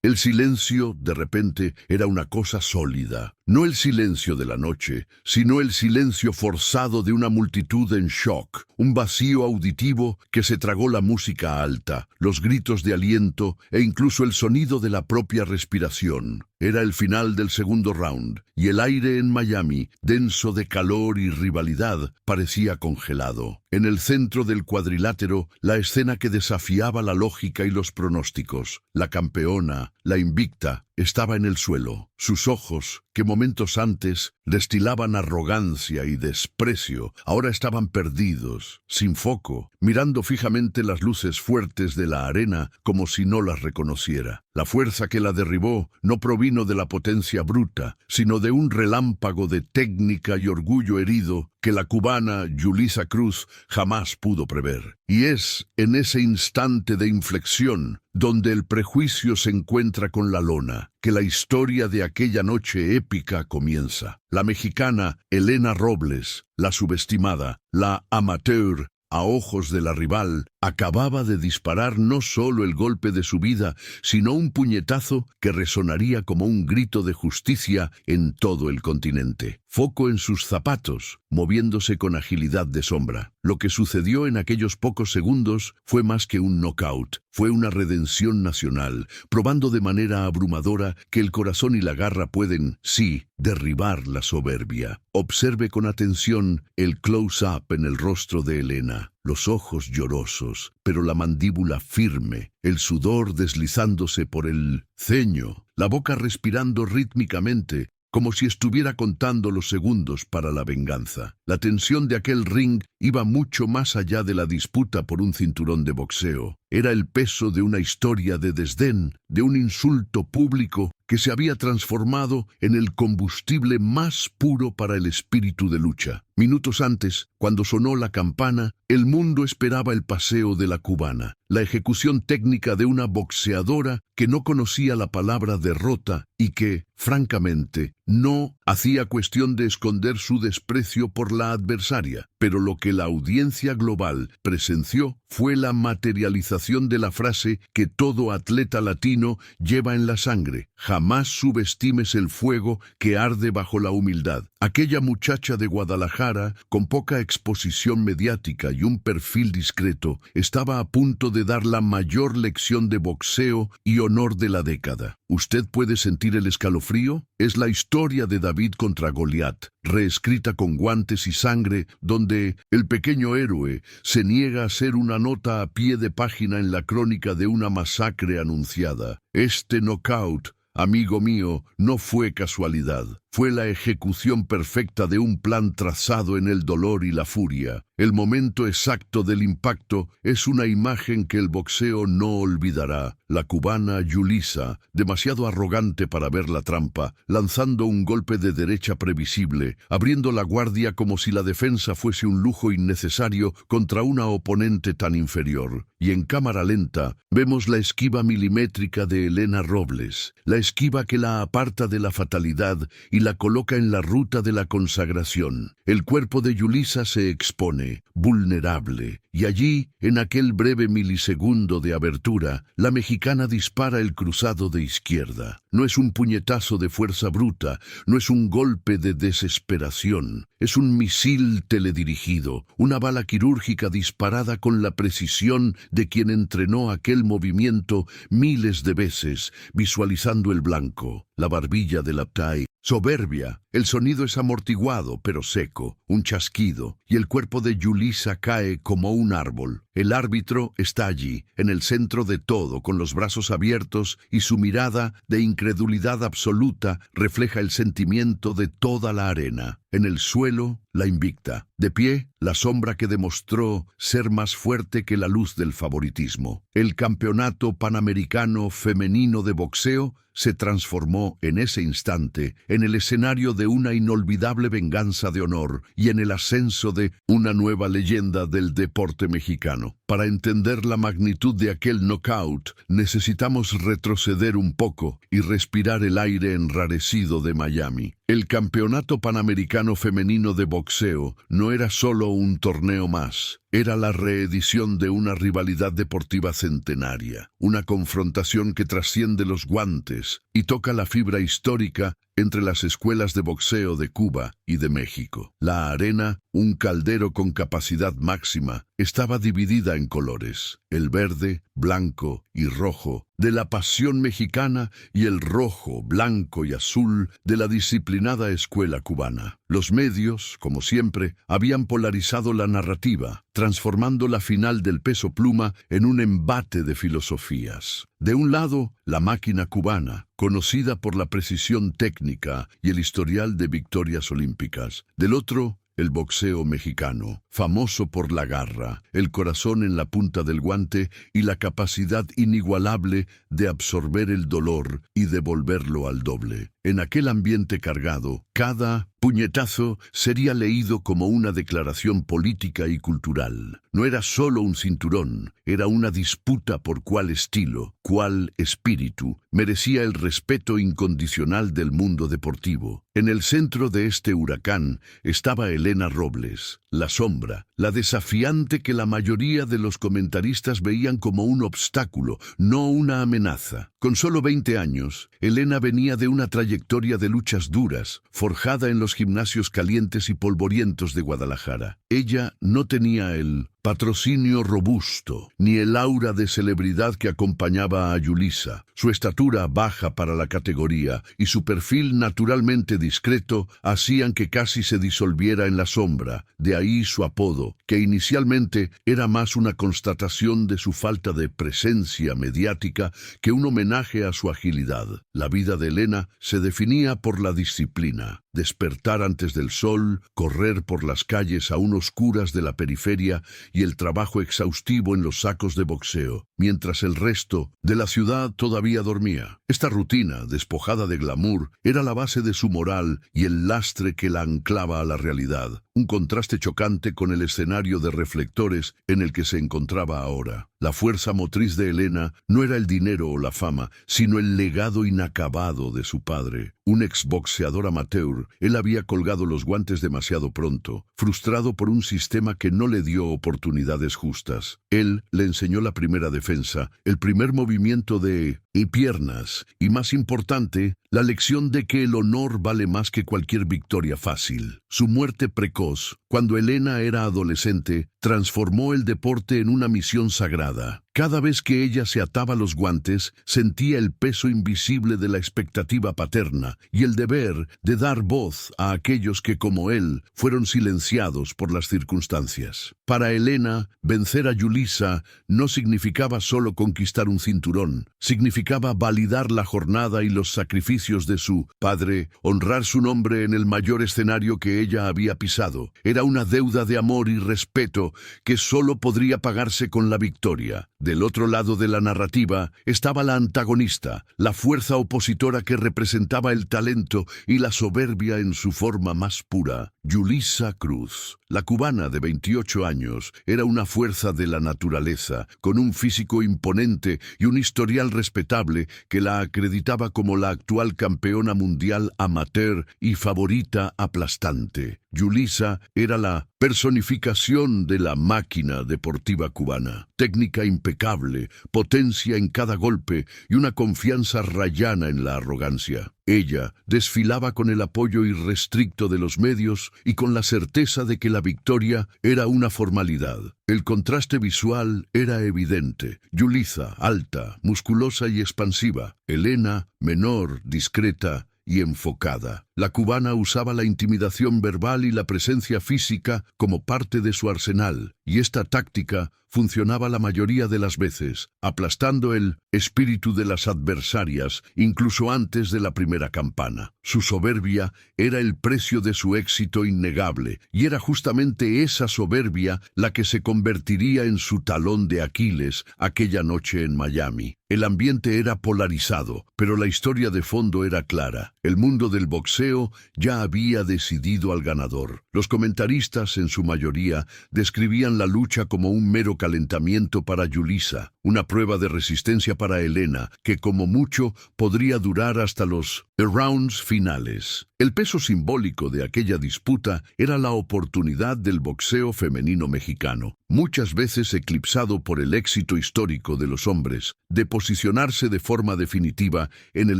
El silencio, de repente, era una cosa sólida. No el silencio de la noche, sino el silencio forzado de una multitud en shock, un vacío auditivo que se tragó la música alta, los gritos de aliento e incluso el sonido de la propia respiración. Era el final del segundo round, y el aire en Miami, denso de calor y rivalidad, parecía congelado. En el centro del cuadrilátero, la escena que desafiaba la lógica y los pronósticos. La campeona, la invicta, estaba en el suelo. Sus ojos, que momentos antes destilaban arrogancia y desprecio, ahora estaban perdidos, sin foco, mirando fijamente las luces fuertes de la arena como si no las reconociera. La fuerza que la derribó no provino de la potencia bruta, sino de un relámpago de técnica y orgullo herido que la cubana Yulisa Cruz jamás pudo prever. Y es en ese instante de inflexión donde el prejuicio se encuentra con la lona, que la historia de aquella noche épica comienza. La mexicana Elena Robles, la subestimada, la amateur, a ojos de la rival, acababa de disparar no solo el golpe de su vida, sino un puñetazo que resonaría como un grito de justicia en todo el continente. Foco en sus zapatos, moviéndose con agilidad de sombra. Lo que sucedió en aquellos pocos segundos fue más que un knockout, fue una redención nacional, probando de manera abrumadora que el corazón y la garra pueden, sí, derribar la soberbia. Observe con atención el close-up en el rostro de Elena. Los ojos llorosos, pero la mandíbula firme, el sudor deslizándose por el ceño, la boca respirando rítmicamente, como si estuviera contando los segundos para la venganza. La tensión de aquel ring iba mucho más allá de la disputa por un cinturón de boxeo. Era el peso de una historia de desdén, de un insulto público que se había transformado en el combustible más puro para el espíritu de lucha. Minutos antes, cuando sonó la campana, el mundo esperaba el paseo de la cubana, la ejecución técnica de una boxeadora que no conocía la palabra derrota y que, francamente, no hacía cuestión de esconder su desprecio por la adversaria. Pero lo que la audiencia global presenció fue la materialización de la frase que todo atleta latino lleva en la sangre: jamás subestimes el fuego que arde bajo la humildad. Aquella muchacha de Guadalajara, con poca exposición mediática y un perfil discreto, estaba a punto de dar la mayor lección de boxeo y honor de la década. ¿Usted puede sentir el escalofrío? Es la historia de David contra Goliat, reescrita con guantes y sangre, donde el pequeño héroe se niega a ser una nota a pie de página en la crónica de una masacre anunciada. Este knockout, amigo mío, no fue casualidad. Fue la ejecución perfecta de un plan trazado en el dolor y la furia. El momento exacto del impacto es una imagen que el boxeo no olvidará. La cubana Yulisa, demasiado arrogante para ver la trampa, lanzando un golpe de derecha previsible, abriendo la guardia como si la defensa fuese un lujo innecesario contra una oponente tan inferior. Y en cámara lenta vemos la esquiva milimétrica de Elena Robles, la esquiva que la aparta de la fatalidad y la coloca en la ruta de la consagración. El cuerpo de Yulisa se expone, vulnerable, y allí, en aquel breve milisegundo de abertura, la mexicana dispara el cruzado de izquierda. No es un puñetazo de fuerza bruta, no es un golpe de desesperación, es un misil teledirigido, una bala quirúrgica disparada con la precisión de quien entrenó aquel movimiento miles de veces, visualizando el blanco, la barbilla del Aptai. Soberbia, el sonido es amortiguado pero seco, un chasquido, y el cuerpo de Yulisa cae como un árbol. El árbitro está allí, en el centro de todo, con los brazos abiertos, y su mirada de incredulidad absoluta refleja el sentimiento de toda la arena. En el suelo, la invicta. De pie, la sombra que demostró ser más fuerte que la luz del favoritismo. El campeonato panamericano femenino de boxeo se transformó en ese instante en el escenario de una inolvidable venganza de honor y en el ascenso de una nueva leyenda del deporte mexicano. Para entender la magnitud de aquel knockout, necesitamos retroceder un poco y respirar el aire enrarecido de Miami. El Campeonato Panamericano Femenino de Boxeo no era solo un torneo más. Era la reedición de una rivalidad deportiva centenaria, una confrontación que trasciende los guantes y toca la fibra histórica entre las escuelas de boxeo de Cuba y de México. La arena, un caldero con capacidad máxima, estaba dividida en colores: el verde, blanco y rojo de la pasión mexicana y el rojo, blanco y azul de la disciplinada escuela cubana. Los medios, como siempre, habían polarizado la narrativa, transformando la final del peso pluma en un embate de filosofías. De un lado, la máquina cubana, conocida por la precisión técnica y el historial de victorias olímpicas. Del otro, el boxeo mexicano, famoso por la garra, el corazón en la punta del guante y la capacidad inigualable de absorber el dolor y devolverlo al doble. En aquel ambiente cargado, cada puñetazo sería leído como una declaración política y cultural. No era solo un cinturón, era una disputa por cuál estilo, cuál espíritu merecía el respeto incondicional del mundo deportivo. En el centro de este huracán estaba Elena Robles, la sombra, la desafiante que la mayoría de los comentaristas veían como un obstáculo, no una amenaza. Con solo 20 años, Elena venía de una trayectoria de luchas duras, forjada en los gimnasios calientes y polvorientos de Guadalajara. Ella no tenía el patrocinio robusto, ni el aura de celebridad que acompañaba a Yulisa. Su estatura baja para la categoría y su perfil naturalmente discreto hacían que casi se disolviera en la sombra, de ahí su apodo, que inicialmente era más una constatación de su falta de presencia mediática que un homenaje a su agilidad. La vida de Elena se definía por la disciplina: despertar antes del sol, correr por las calles aún oscuras de la periferia y el trabajo exhaustivo en los sacos de boxeo, mientras el resto de la ciudad todavía dormía. Esta rutina, despojada de glamour, era la base de su moral y el lastre que la anclaba a la realidad, un contraste chocante con el escenario de reflectores en el que se encontraba ahora. La fuerza motriz de Elena no era el dinero o la fama, sino el legado inacabado de su padre. Un exboxeador amateur, él había colgado los guantes demasiado pronto, frustrado por un sistema que no le dio oportunidades justas. Él le enseñó la primera defensa, el primer movimiento de piernas, y más importante, la lección de que el honor vale más que cualquier victoria fácil. Su muerte precoz, cuando Elena era adolescente, transformó el deporte en una misión sagrada. Cada vez que ella se ataba los guantes, sentía el peso invisible de la expectativa paterna y el deber de dar voz a aquellos que, como él, fueron silenciados por las circunstancias. Para Elena, vencer a Yulisa no significaba solo conquistar un cinturón, significaba validar la jornada y los sacrificios de su padre, honrar su nombre en el mayor escenario que ella había pisado. Era una deuda de amor y respeto que solo podría pagarse con la victoria. Del otro lado de la narrativa estaba la antagonista, la fuerza opositora que representaba el talento y la soberbia en su forma más pura. Yulisa Cruz, la cubana de 28 años, era una fuerza de la naturaleza, con un físico imponente y un historial respetable que la acreditaba como la actual campeona mundial amateur y favorita aplastante. Yulisa era la personificación de la máquina deportiva cubana. Técnica impecable, potencia en cada golpe y una confianza rayana en la arrogancia. Ella desfilaba con el apoyo irrestricto de los medios y con la certeza de que la victoria era una formalidad. El contraste visual era evidente. Yulisa, alta, musculosa y expansiva. Elena, menor, discreta y enfocada. La cubana usaba la intimidación verbal y la presencia física como parte de su arsenal, y esta táctica funcionaba la mayoría de las veces, aplastando el espíritu de las adversarias incluso antes de la primera campana. Su soberbia era el precio de su éxito innegable, y era justamente esa soberbia la que se convertiría en su talón de Aquiles aquella noche en Miami. El ambiente era polarizado, pero la historia de fondo era clara. El mundo del boxeo conteo ya había decidido al ganador. Los comentaristas, en su mayoría, describían la lucha como un mero calentamiento para Yulisa, una prueba de resistencia para Elena, que como mucho podría durar hasta los rounds finales. El peso simbólico de aquella disputa era la oportunidad del boxeo femenino mexicano, muchas veces eclipsado por el éxito histórico de los hombres, de posicionarse de forma definitiva en el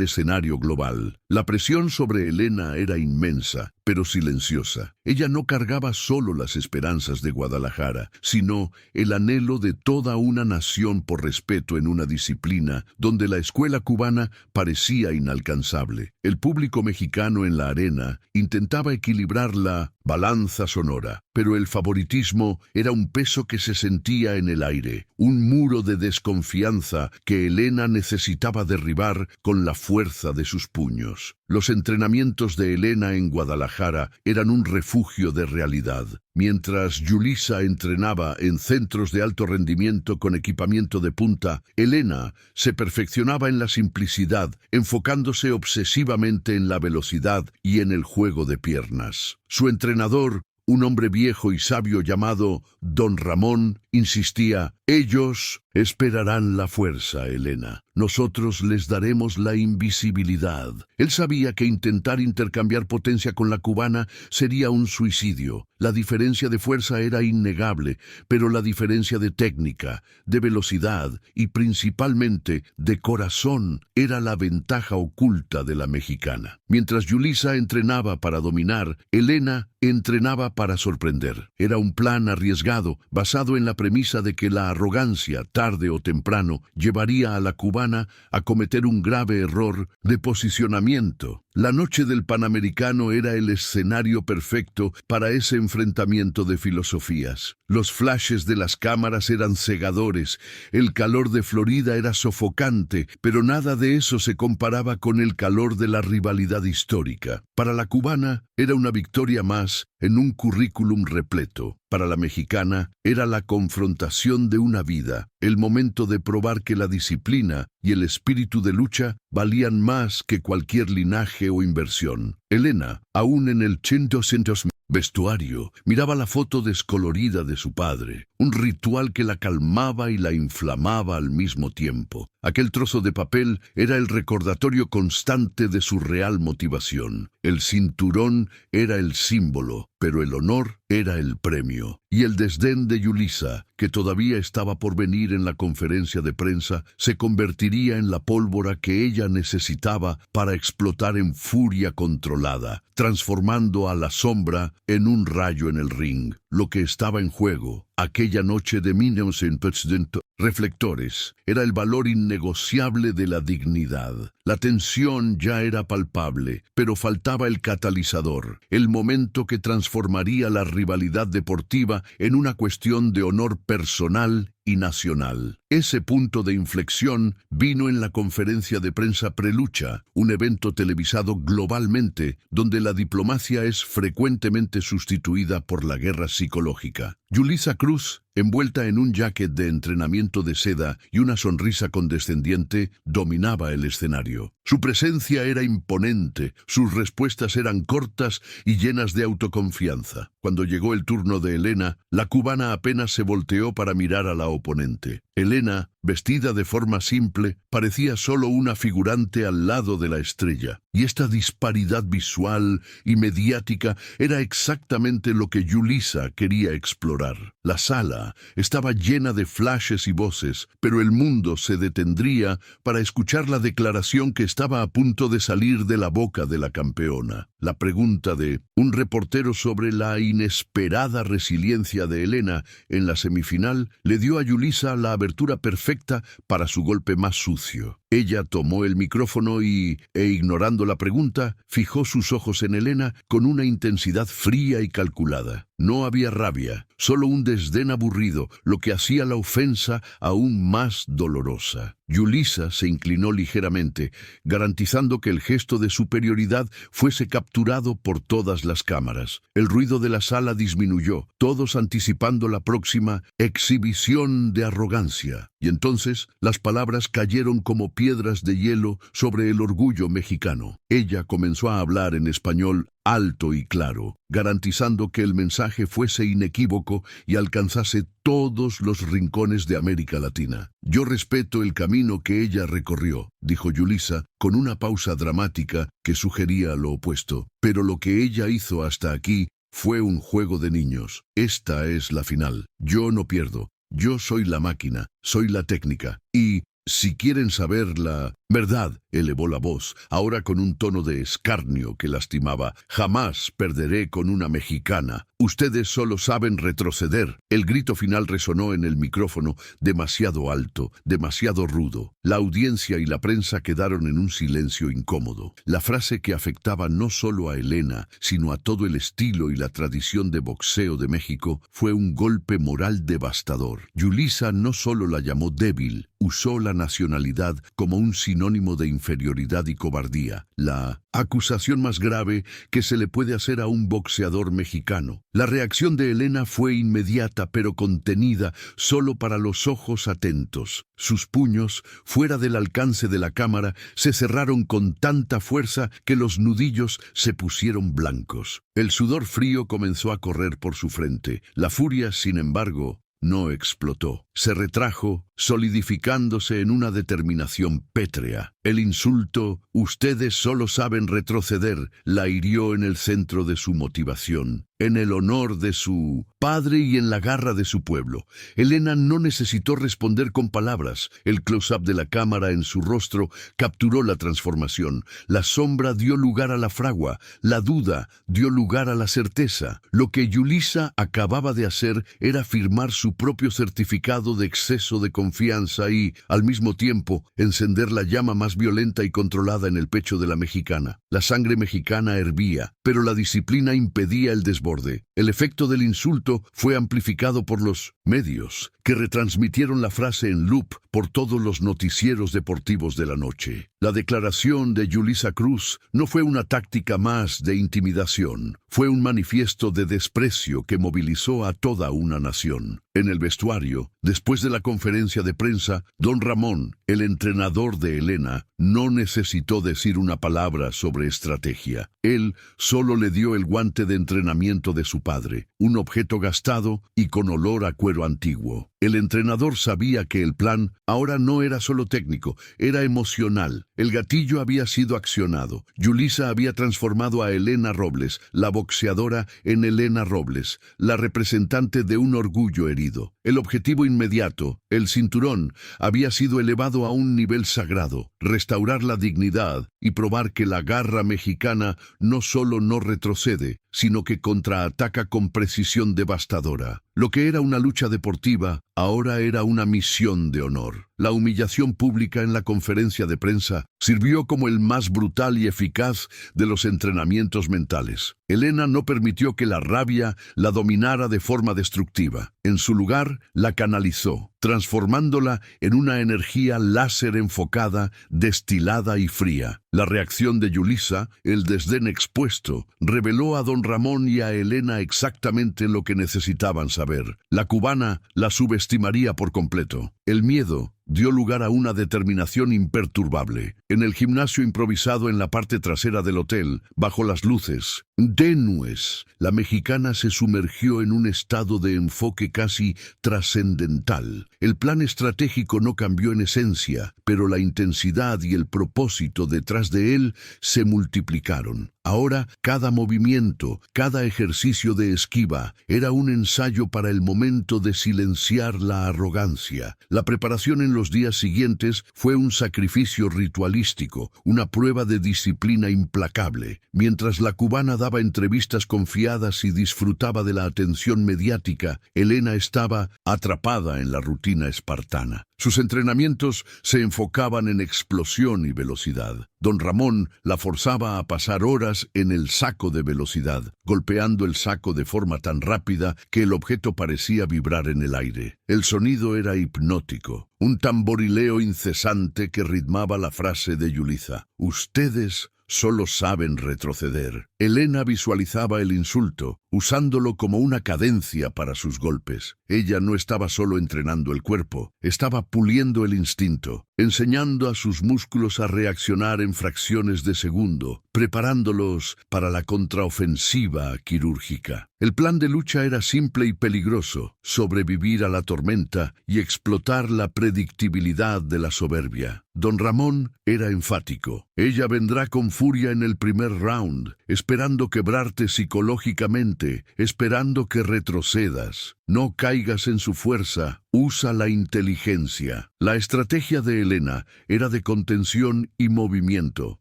escenario global. La presión sobre Elena era inmensa, pero silenciosa. Ella no cargaba solo las esperanzas de Guadalajara, sino el anhelo de toda una nación por respeto en una disciplina donde la escuela cubana parecía inalcanzable. El público mexicano en la arena intentaba equilibrar la balanza sonora, pero el favoritismo era un peso que se sentía en el aire, un muro de desconfianza que Elena necesitaba derribar con la fuerza de sus puños. Los entrenamientos de Elena en Guadalajara eran un refugio de realidad. Mientras Yulisa entrenaba en centros de alto rendimiento con equipamiento de punta, Elena se perfeccionaba en la simplicidad, enfocándose obsesivamente en la velocidad y en el juego de piernas. Su entrenador, un hombre viejo y sabio llamado Don Ramón, insistía: ellos esperarán la fuerza, Elena. Nosotros les daremos la invisibilidad. Él sabía que intentar intercambiar potencia con la cubana sería un suicidio. La diferencia de fuerza era innegable, pero la diferencia de técnica, de velocidad y principalmente de corazón era la ventaja oculta de la mexicana. Mientras Yulisa entrenaba para dominar, Elena entrenaba para sorprender. Era un plan arriesgado, basado en la premisa de que la arrogancia, tarde o temprano, llevaría a la cubana a cometer un grave error de posicionamiento. La noche del Panamericano era el escenario perfecto para ese enfrentamiento de filosofías. Los flashes de las cámaras eran cegadores, el calor de Florida era sofocante, pero nada de eso se comparaba con el calor de la rivalidad histórica. Para la cubana era una victoria más en un currículum repleto. Para la mexicana era la confrontación de una vida, el momento de probar que la disciplina y el espíritu de lucha valían más que cualquier linaje o inversión. Elena, aún en el 800 vestuario, miraba la foto descolorida de su padre, un ritual que la calmaba y la inflamaba al mismo tiempo. Aquel trozo de papel era el recordatorio constante de su real motivación. El cinturón era el símbolo, pero el honor era el premio. Y el desdén de Yulisa, que todavía estaba por venir en la conferencia de prensa, se convertiría en la pólvora que ella necesitaba para explotar en furia controlada, transformando a la sombra en un rayo en el ring. Lo que estaba en juego, aquella noche de 1900, reflectores, era el valor innegociable de la dignidad. La tensión ya era palpable, pero faltaba el catalizador, el momento que transformaría la rivalidad deportiva en una cuestión de honor personal y nacional. Ese punto de inflexión vino en la conferencia de prensa prelucha, un evento televisado globalmente, donde la diplomacia es frecuentemente sustituida por la guerra psicológica. Yulisa Cruz, envuelta en un jacket de entrenamiento de seda y una sonrisa condescendiente, dominaba el escenario. Su presencia era imponente, sus respuestas eran cortas y llenas de autoconfianza. Cuando llegó el turno de Elena, la cubana apenas se volteó para mirar a la oponente. Elena, vestida de forma simple, parecía solo una figurante al lado de la estrella. Y esta disparidad visual y mediática era exactamente lo que Yulisa quería explorar. La sala estaba llena de flashes y voces, pero el mundo se detendría para escuchar la declaración que estaba a punto de salir de la boca de la campeona. La pregunta de un reportero sobre la inesperada resiliencia de Elena en la semifinal le dio a Yulisa la abertura perfecta para su golpe más sucio. Ella tomó el micrófono y, ignorando la pregunta, fijó sus ojos en Elena con una intensidad fría y calculada. No había rabia, solo un desdén aburrido, lo que hacía la ofensa aún más dolorosa. Yulisa se inclinó ligeramente, garantizando que el gesto de superioridad fuese capturado capturado por todas las cámaras. El ruido de la sala disminuyó, todos anticipando la próxima exhibición de arrogancia. Y entonces las palabras cayeron como piedras de hielo sobre el orgullo mexicano. Ella comenzó a hablar en español alto y claro, garantizando que el mensaje fuese inequívoco y alcanzase todos los rincones de América Latina. Yo respeto el camino que ella recorrió, dijo Yulisa, con una pausa dramática que sugería lo opuesto. Pero lo que ella hizo hasta aquí fue un juego de niños. Esta es la final. Yo no pierdo. Yo soy la máquina, soy la técnica. Y si quieren saber la verdad, elevó la voz, ahora con un tono de escarnio que lastimaba, jamás perderé con una mexicana. Ustedes solo saben retroceder. El grito final resonó en el micrófono, demasiado alto, demasiado rudo. La audiencia y la prensa quedaron en un silencio incómodo. La frase que afectaba no solo a Elena, sino a todo el estilo y la tradición de boxeo de México, fue un golpe moral devastador. Yulisa no solo la llamó débil, usó la nacionalidad como un sinónimo de inferioridad y cobardía, la acusación más grave que se le puede hacer a un boxeador mexicano. La reacción de Elena fue inmediata pero contenida solo para los ojos atentos. Sus puños, fuera del alcance de la cámara, se cerraron con tanta fuerza que los nudillos se pusieron blancos. El sudor frío comenzó a correr por su frente. La furia, sin embargo, no explotó. Se retrajo, solidificándose en una determinación pétrea. El insulto, ustedes solo saben retroceder, la hirió en el centro de su motivación, en el honor de su padre y en la garra de su pueblo. Elena no necesitó responder con palabras. El close-up de la cámara en su rostro capturó la transformación. La sombra dio lugar a la fragua, la duda dio lugar a la certeza. Lo que Yulisa acababa de hacer era firmar su propio certificado de exceso de confianza y, al mismo tiempo, encender la llama más violenta y controlada en el pecho de la mexicana. La sangre mexicana hervía, pero la disciplina impedía el desborde. El efecto del insulto fue amplificado por los medios, que retransmitieron la frase en loop por todos los noticieros deportivos de la noche. La declaración de Yulisa Cruz no fue una táctica más de intimidación, fue un manifiesto de desprecio que movilizó a toda una nación. En el vestuario, después de la conferencia de prensa, don Ramón, el entrenador de Elena, no necesitó decir una palabra sobre estrategia. Él solo le dio el guante de entrenamiento de su padre, un objeto gastado y con olor a cuero antiguo. El entrenador sabía que el plan ahora no era solo técnico, era emocional. El gatillo había sido accionado. Yulisa había transformado a Elena Robles, la boxeadora, en Elena Robles, la representante de un orgullo herido. El objetivo inmediato, el cinturón, había sido elevado a un nivel sagrado, restaurar la dignidad y probar que la garra mexicana no solo no retrocede, sino que contraataca con precisión devastadora. Lo que era una lucha deportiva, ahora era una misión de honor. La humillación pública en la conferencia de prensa sirvió como el más brutal y eficaz de los entrenamientos mentales. Elena no permitió que la rabia la dominara de forma destructiva. En su lugar, la canalizó, transformándola en una energía láser enfocada, destilada y fría. La reacción de Yulisa, el desdén expuesto, reveló a don Ramón y a Elena exactamente lo que necesitaban saber. La cubana la subestimaría por completo. El miedo dio lugar a una determinación imperturbable. En el gimnasio improvisado en la parte trasera del hotel, bajo las luces tenues, la mexicana se sumergió en un estado de enfoque casi trascendental. El plan estratégico no cambió en esencia, pero la intensidad y el propósito detrás de él se multiplicaron. Ahora, cada movimiento, cada ejercicio de esquiva, era un ensayo para el momento de silenciar la arrogancia. La preparación en los días siguientes fue un sacrificio ritualístico, una prueba de disciplina implacable. Mientras la cubana daba entrevistas confiadas y disfrutaba de la atención mediática, Elena estaba atrapada en la rutina espartana. Sus entrenamientos se enfocaban en explosión y velocidad. Don Ramón la forzaba a pasar horas en el saco de velocidad, golpeando el saco de forma tan rápida que el objeto parecía vibrar en el aire. El sonido era hipnótico, un tamborileo incesante que ritmaba la frase de Yulisa. Ustedes solo saben retroceder. Elena visualizaba el insulto, usándolo como una cadencia para sus golpes. Ella no estaba solo entrenando el cuerpo, estaba puliendo el instinto, enseñando a sus músculos a reaccionar en fracciones de segundo, preparándolos para la contraofensiva quirúrgica. El plan de lucha era simple y peligroso: sobrevivir a la tormenta y explotar la predictibilidad de la soberbia. Don Ramón era enfático. Ella vendrá con furia en el primer round, esperando quebrarte psicológicamente, esperando que retrocedas. No caigas en su fuerza, usa la inteligencia. La estrategia de Elena era de contención y movimiento,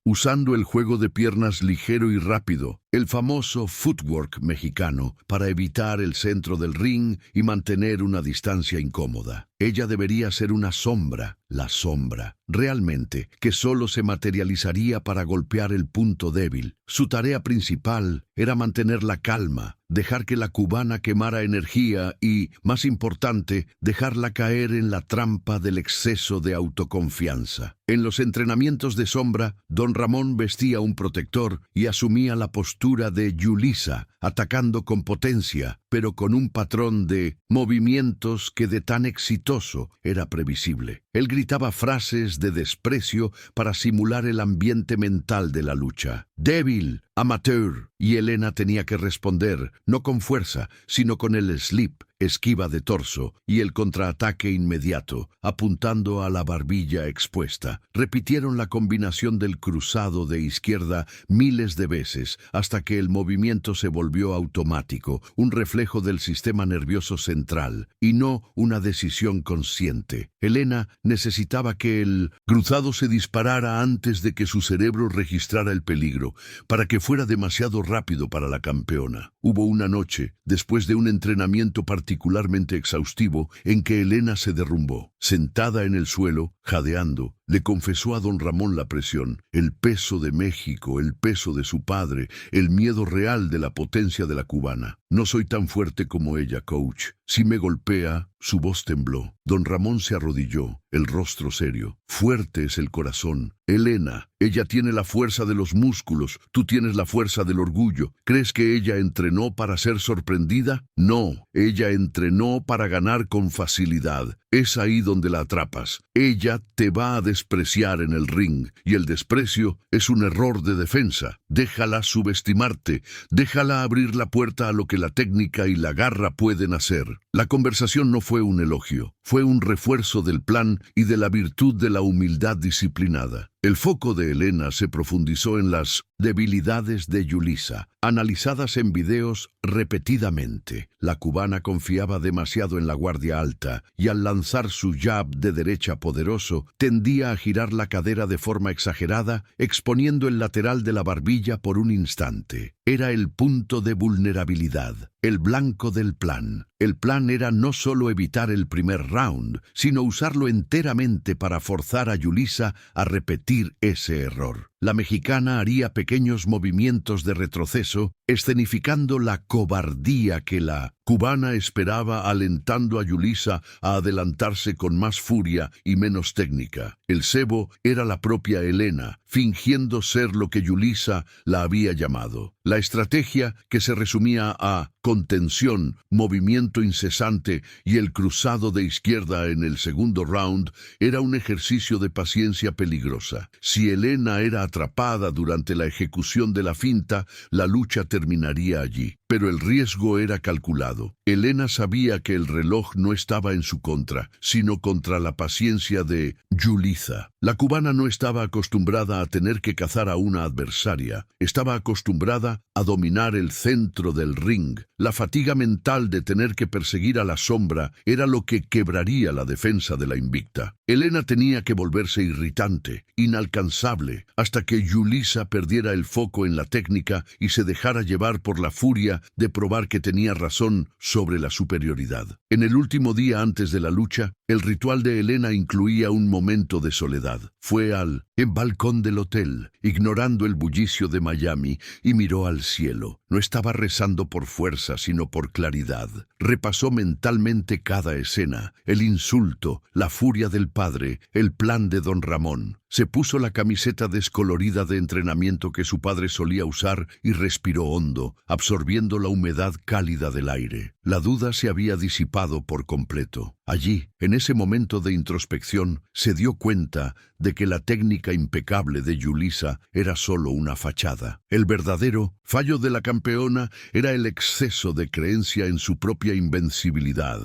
usando el juego de piernas ligero y rápido, el famoso footwork mexicano, para evitar el centro del ring y mantener una distancia incómoda. Ella debería ser una sombra, la sombra, realmente, que solo se materializaría para golpear el punto débil. Su tarea principal era mantener la calma, dejar que la cubana quemara energía y, más importante, dejarla caer en la trampa del exceso de autoconfianza. En los entrenamientos de sombra, Don Ramón vestía un protector y asumía la postura de Yulisa, atacando con potencia, pero con un patrón de movimientos que de tan exitoso era previsible. Él gritaba frases de desprecio para simular el ambiente mental de la lucha. «Débil, amateur», y Elena tenía que responder, no con fuerza, sino con el slip, esquiva de torso, y el contraataque inmediato, apuntando a la barbilla expuesta. Repitieron la combinación del cruzado de izquierda miles de veces, hasta que el movimiento se volvió automático, un reflejo del sistema nervioso central, y no una decisión consciente. Elena necesitaba que el cruzado se disparara antes de que su cerebro registrara el peligro, para que fuera demasiado rápido para la campeona. Hubo una noche, después de un entrenamiento particularmente exhaustivo, en que Elena se derrumbó. Sentada en el suelo, jadeando, le confesó a Don Ramón la presión, el peso de México, el peso de su padre, el miedo real de la potencia de la cubana. «No soy tan fuerte como ella, coach. Si me golpea», su voz tembló. Don Ramón se arrodilló, el rostro serio. «Fuerte es el corazón. Elena, ella tiene la fuerza de los músculos, tú tienes la fuerza del orgullo. ¿Crees que ella entrenó para ser sorprendida? No, ella entrenó para ganar con facilidad. Es ahí donde la atrapas. Ella te va a despreciar en el ring, y el desprecio es un error de defensa. Déjala subestimarte, déjala abrir la puerta a lo que la técnica y la garra pueden hacer». La conversación no fue un elogio, fue un refuerzo del plan y de la virtud de la humildad disciplinada. El foco de Elena se profundizó en las debilidades de Yulisa, analizadas en videos repetidamente. La cubana confiaba demasiado en la guardia alta y al lanzar su jab de derecha poderoso, tendía a girar la cadera de forma exagerada, exponiendo el lateral de la barbilla por un instante. Era el punto de vulnerabilidad, el blanco del plan. El plan era no solo evitar el primer round, sino usarlo enteramente para forzar a Yulisa a repetir ese error. La mexicana haría pequeños movimientos de retroceso, escenificando la cobardía que la cubana esperaba, alentando a Yulisa a adelantarse con más furia y menos técnica. El cebo era la propia Elena, fingiendo ser lo que Yulisa la había llamado. La estrategia, que se resumía a contención, movimiento incesante y el cruzado de izquierda en el segundo round, era un ejercicio de paciencia peligrosa. Si Elena era atrapada durante la ejecución de la finta, la lucha terminaría allí. Pero el riesgo era calculado. Elena sabía que el reloj no estaba en su contra, sino contra la paciencia de Yulisa. La cubana no estaba acostumbrada a tener que cazar a una adversaria. Estaba acostumbrada a dominar el centro del ring. La fatiga mental de tener que perseguir a la sombra era lo que quebraría la defensa de la invicta. Elena tenía que volverse irritante, inalcanzable, hasta que Yulisa perdiera el foco en la técnica y se dejara llevar por la furia de probar que tenía razón sobre la superioridad. En el último día antes de la lucha, el ritual de Elena incluía un momento de soledad. Fue al balcón del hotel, ignorando el bullicio de Miami, y miró al cielo. No estaba rezando por fuerza, sino por claridad. Repasó mentalmente cada escena, el insulto, la furia del padre, el plan de Don Ramón. Se puso la camiseta descolorida de entrenamiento que su padre solía usar y respiró hondo, absorbiendo la humedad cálida del aire. La duda se había disipado por completo. Allí, en ese momento de introspección, se dio cuenta de que la técnica impecable de Yulisa era solo una fachada. El verdadero fallo de la campeona era el exceso de creencia en su propia invencibilidad,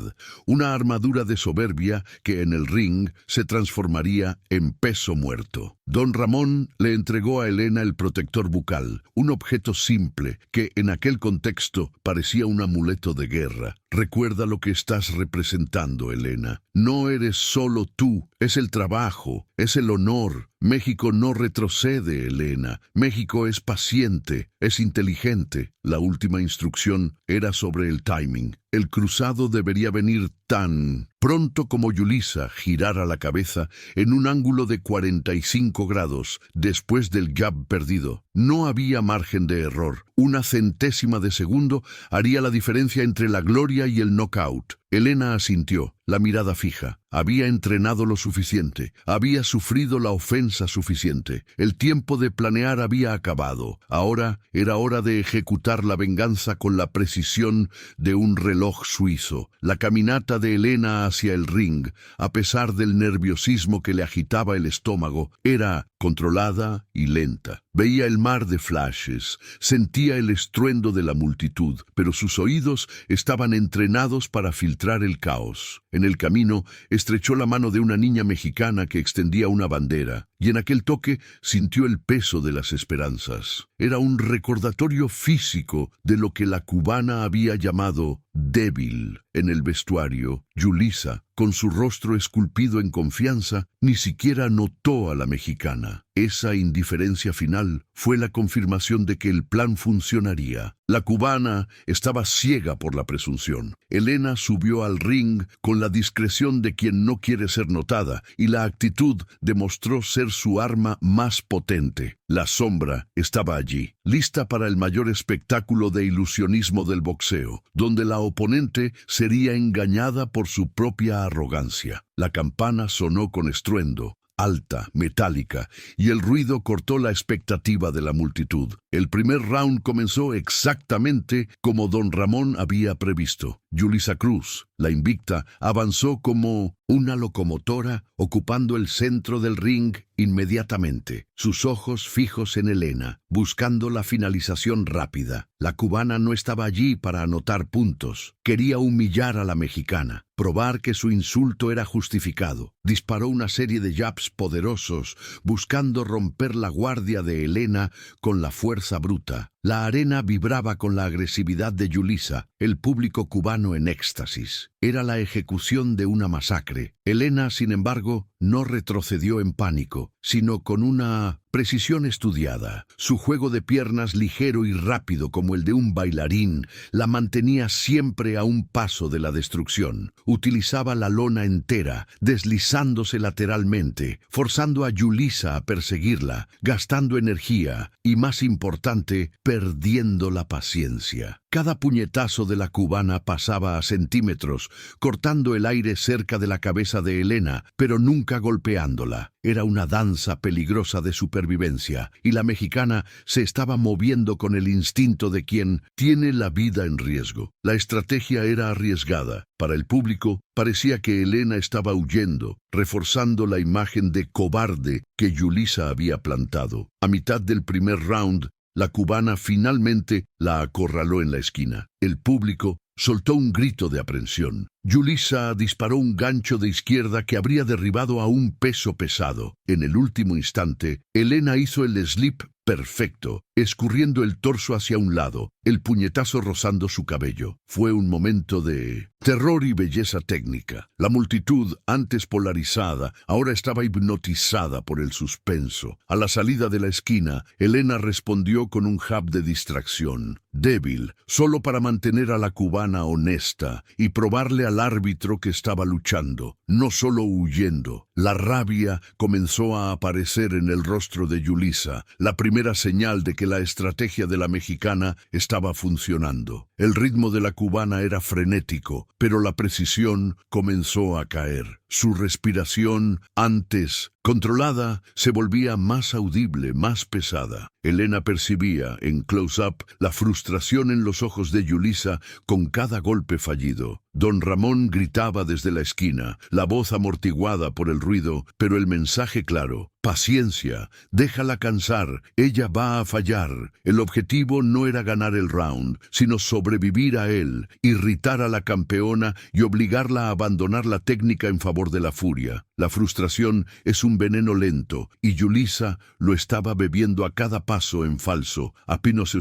una armadura de soberbia que en el ring se transformaría en peso muerto. Don Ramón le entregó a Elena el protector bucal, un objeto simple que en aquel contexto parecía un amuleto de guerra. Recuerda lo que estás representando, Elena. No eres solo tú, es el trabajo, es el honor. México no retrocede, Elena. México es paciente, es inteligente. La última instrucción era sobre el timing. El cruzado debería venir tan pronto como Yulisa girara la cabeza en un ángulo de 45 grados después del jab perdido. No había margen de error. Una centésima de segundo haría la diferencia entre la gloria y el knockout. Elena asintió, la mirada fija. Había entrenado lo suficiente, había sufrido la ofensa suficiente. El tiempo de planear había acabado. Ahora era hora de ejecutar la venganza con la precisión de un reloj suizo. La caminata de Elena hacia el ring, a pesar del nerviosismo que le agitaba el estómago, era controlada y lenta. Veía el mar de flashes, sentía el estruendo de la multitud, pero sus oídos estaban entrenados para filtrar el caos. En el camino, estrechó la mano de una niña mexicana que extendía una bandera, y en aquel toque sintió el peso de las esperanzas. Era un recordatorio físico de lo que la cubana había llamado débil. En el vestuario, Yulisa, con su rostro esculpido en confianza, ni siquiera notó a la mexicana. Esa indiferencia final fue la confirmación de que el plan funcionaría. La cubana estaba ciega por la presunción. Elena subió al ring con la discreción de quien no quiere ser notada, y la actitud demostró ser su arma más potente. La sombra estaba allí, lista para el mayor espectáculo de ilusionismo del boxeo, donde la oponente sería engañada por su propia arrogancia. La campana sonó con estruendo, alta, metálica, y el ruido cortó la expectativa de la multitud. El primer round comenzó exactamente como Don Ramón había previsto. Yulisa Cruz, la invicta, avanzó como una locomotora, ocupando el centro del ring inmediatamente, sus ojos fijos en Elena, buscando la finalización rápida. La cubana no estaba allí para anotar puntos. Quería humillar a la mexicana, probar que su insulto era justificado. Disparó una serie de jabs poderosos, buscando romper la guardia de Elena con la fuerza bruta. La arena vibraba con la agresividad de Yulisa, el público cubano en éxtasis. Era la ejecución de una masacre. Elena, sin embargo, no retrocedió en pánico, sino con una precisión estudiada. Su juego de piernas ligero y rápido como el de un bailarín la mantenía siempre a un paso de la destrucción. Utilizaba la lona entera, deslizándose lateralmente, forzando a Yulisa a perseguirla, gastando energía y, más importante, perdiendo la paciencia. Cada puñetazo de la cubana pasaba a centímetros, cortando el aire cerca de la cabeza de Elena, pero nunca golpeándola. Era una danza peligrosa de supervivencia, y la mexicana se estaba moviendo con el instinto de quien tiene la vida en riesgo. La estrategia era arriesgada. Para el público, parecía que Elena estaba huyendo, reforzando la imagen de cobarde que Yulisa había plantado. A mitad del primer round, la cubana finalmente la acorraló en la esquina. El público soltó un grito de aprensión. Yulisa disparó un gancho de izquierda que habría derribado a un peso pesado. En el último instante, Elena hizo el slip perfecto, escurriendo el torso hacia un lado, el puñetazo rozando su cabello. Fue un momento de terror y belleza técnica. La multitud, antes polarizada, ahora estaba hipnotizada por el suspenso. A la salida de la esquina, Elena respondió con un jab de distracción, débil, solo para mantener a la cubana honesta y probarle al árbitro que estaba luchando, no solo huyendo. La rabia comenzó a aparecer en el rostro de Yulisa, la primera señal de que la estrategia de la mexicana estaba funcionando. El ritmo de la cubana era frenético, pero la precisión comenzó a caer. Su respiración, antes Controlada, se volvía más audible, más pesada. Elena percibía, en close-up, la frustración en los ojos de Yulisa con cada golpe fallido. Don Ramón gritaba desde la esquina, la voz amortiguada por el ruido, pero el mensaje claro: paciencia, déjala cansar, ella va a fallar. El objetivo no era ganar el round, sino sobrevivir a él, irritar a la campeona y obligarla a abandonar la técnica en favor de la furia. La frustración es un veneno lento, y Yulisa lo estaba bebiendo a cada paso en falso, apenas